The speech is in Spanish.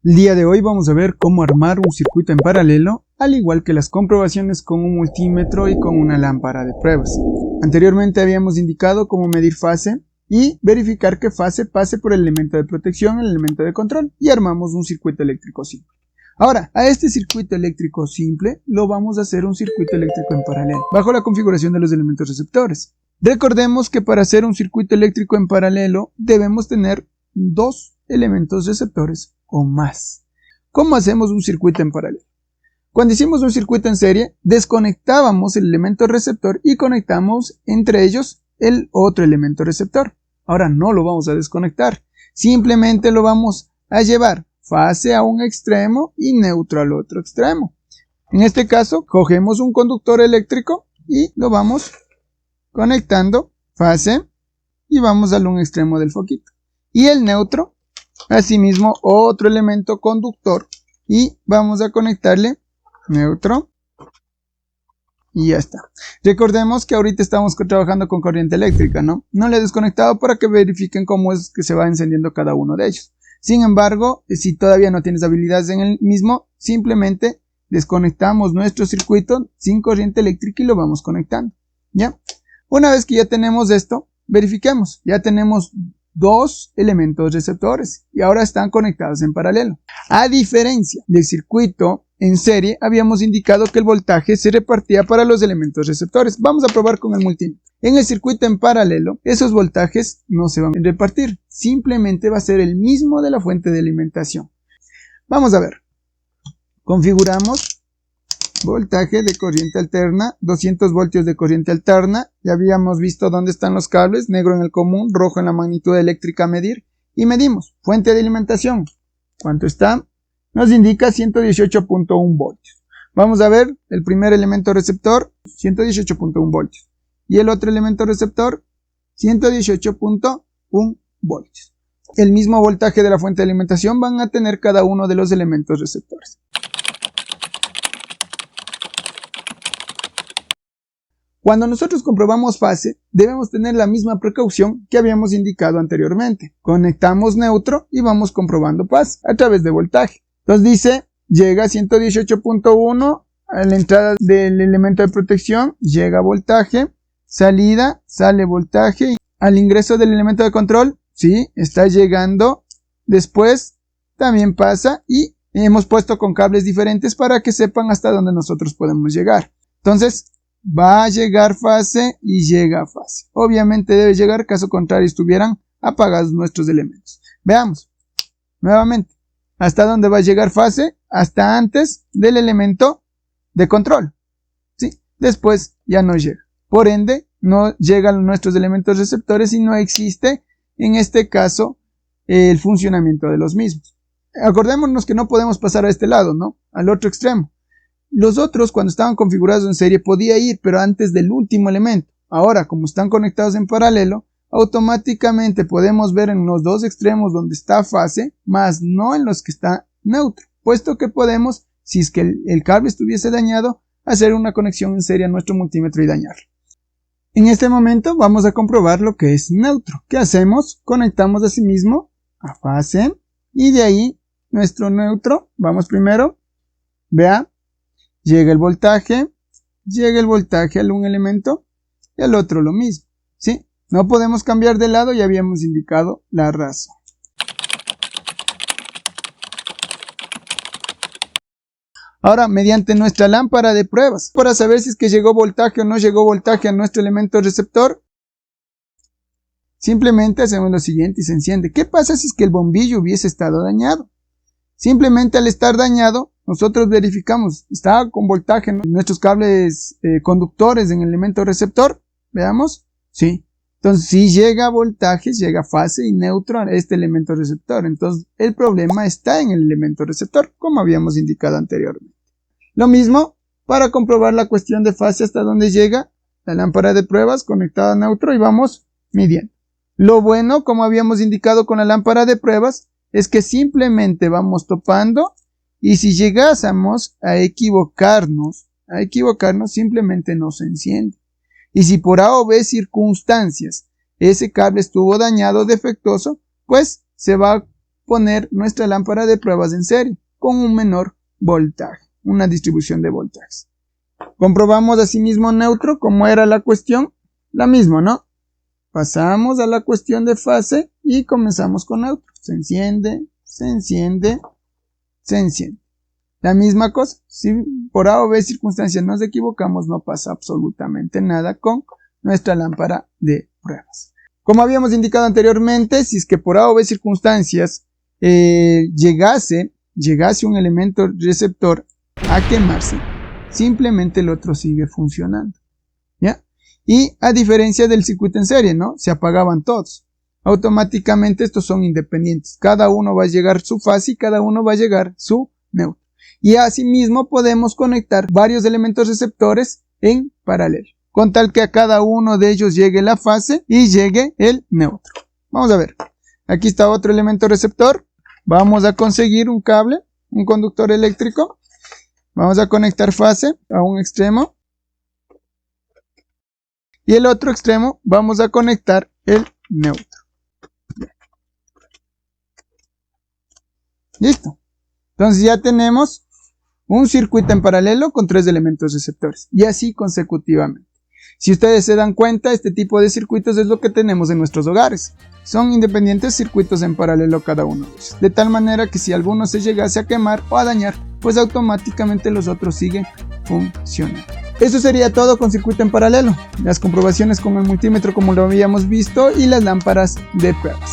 El día de hoy vamos a ver cómo armar un circuito en paralelo, al igual que las comprobaciones con un multímetro y con una lámpara de pruebas. Anteriormente habíamos indicado cómo medir fase y verificar que fase pase por el elemento de protección, el elemento de control, y armamos un circuito eléctrico simple. Ahora, a este circuito eléctrico simple lo vamos a hacer un circuito eléctrico en paralelo, bajo la configuración de los elementos receptores. Recordemos que para hacer un circuito eléctrico en paralelo debemos tener dos elementos receptores o más. ¿Cómo hacemos un circuito en paralelo? Cuando hicimos un circuito en serie, desconectábamos el elemento receptor y conectamos entre ellos el otro elemento receptor. Ahora no lo vamos a desconectar, simplemente lo vamos a llevar fase a un extremo y neutro al otro extremo. En este caso, cogemos un conductor eléctrico y lo vamos conectando fase y vamos al un extremo del foquito. Y el neutro, asimismo, otro elemento conductor y vamos a conectarle neutro y ya está. Recordemos que ahorita estamos trabajando con corriente eléctrica, ¿no? No le he desconectado para que verifiquen cómo es que se va encendiendo cada uno de ellos. Sin embargo, si todavía no tienes habilidades en el mismo, simplemente desconectamos nuestro circuito sin corriente eléctrica y lo vamos conectando, ¿ya? Una vez que ya tenemos esto, verifiquemos. Ya tenemos dos elementos receptores y ahora están conectados en paralelo. A diferencia del circuito en serie, habíamos indicado que el voltaje se repartía para los elementos receptores. Vamos a probar con el multímetro. En el circuito en paralelo, esos voltajes no se van a repartir. Simplemente va a ser el mismo de la fuente de alimentación. Vamos a ver. Configuramos voltaje de corriente alterna, 200 voltios de corriente alterna. Ya habíamos visto dónde están los cables, negro en el común, rojo en la magnitud eléctrica a medir. Y medimos. Fuente de alimentación. ¿Cuánto está? Nos indica 118.1 voltios. Vamos a ver el primer elemento receptor, 118.1 voltios. Y el otro elemento receptor, 118.1 voltios. El mismo voltaje de la fuente de alimentación van a tener cada uno de los elementos receptores. Cuando nosotros comprobamos fase, debemos tener la misma precaución que habíamos indicado anteriormente. Conectamos neutro y vamos comprobando fase a través de voltaje. Entonces dice, llega a 118.1 a la entrada del elemento de protección, llega voltaje, salida, sale voltaje, al ingreso del elemento de control, sí, está llegando, después también pasa y hemos puesto con cables diferentes para que sepan hasta dónde nosotros podemos llegar. Entonces, va a llegar fase y llega fase. Obviamente debe llegar, caso contrario estuvieran apagados nuestros elementos. Veamos, nuevamente. ¿Hasta dónde va a llegar fase? Hasta antes del elemento de control. ¿Sí? Después ya no llega. Por ende, no llegan nuestros elementos receptores y no existe, en este caso, el funcionamiento de los mismos. Acordémonos que no podemos pasar a este lado, ¿no? Al otro extremo. Los otros, cuando estaban configurados en serie, podía ir, pero antes del último elemento. Ahora, como están conectados en paralelo, automáticamente podemos ver en los dos extremos donde está fase, más no en los que está neutro, puesto que podemos, si es que el cable estuviese dañado, hacer una conexión en serie a nuestro multímetro y dañarlo. En este momento vamos a comprobar lo que es neutro. ¿Qué hacemos? Conectamos asimismo a fase y de ahí nuestro neutro, vamos primero, vea, llega el voltaje a un elemento y al otro lo mismo, ¿sí? No podemos cambiar de lado, ya habíamos indicado la razón. Ahora, mediante nuestra lámpara de pruebas, para saber si es que llegó voltaje o no llegó voltaje a nuestro elemento receptor, simplemente hacemos lo siguiente y se enciende. ¿Qué pasa si es que el bombillo hubiese estado dañado? Simplemente al estar dañado, nosotros verificamos, está con voltaje en nuestros cables conductores en el elemento receptor. Veamos, sí. Entonces, si llega voltaje, llega fase y neutro a este elemento receptor. Entonces, el problema está en el elemento receptor, como habíamos indicado anteriormente. Lo mismo para comprobar la cuestión de fase hasta donde llega la lámpara de pruebas conectada a neutro y vamos midiendo. Lo bueno, como habíamos indicado con la lámpara de pruebas, es que simplemente vamos topando y si llegásemos a equivocarnos, simplemente no se enciende. Y si por A o B circunstancias ese cable estuvo dañado o defectuoso, pues se va poner nuestra lámpara de pruebas en serie con un menor voltaje, una distribución de voltajes. Comprobamos asimismo neutro, como era la cuestión, la misma, ¿no? Pasamos a la cuestión de fase y comenzamos con neutro. Se enciende, se enciende, se enciende. La misma cosa, si por A o B circunstancias nos equivocamos, no pasa absolutamente nada con nuestra lámpara de pruebas. Como habíamos indicado anteriormente, si es que por A o B circunstancias llegase un elemento receptor a quemarse, simplemente el otro sigue funcionando, ¿ya? Y a diferencia del circuito en serie, ¿no? Se apagaban todos. Automáticamente estos son independientes. Cada uno va a llegar su fase y cada uno va a llegar su neutro. Y asimismo podemos conectar varios elementos receptores en paralelo, con tal que a cada uno de ellos llegue la fase y llegue el neutro. Vamos a ver. Aquí está otro elemento receptor. Vamos a conseguir un cable, un conductor eléctrico. Vamos a conectar fase a un extremo. Y el otro extremo vamos a conectar el neutro. Listo. Entonces ya tenemos un circuito en paralelo con 3 elementos receptores. Y así consecutivamente. Si ustedes se dan cuenta, este tipo de circuitos es lo que tenemos en nuestros hogares. Son independientes circuitos en paralelo cada uno de ellos. De tal manera que si alguno se llegase a quemar o a dañar, pues automáticamente los otros siguen funcionando. Eso sería todo con circuito en paralelo. Las comprobaciones con el multímetro como lo habíamos visto y las lámparas de pruebas.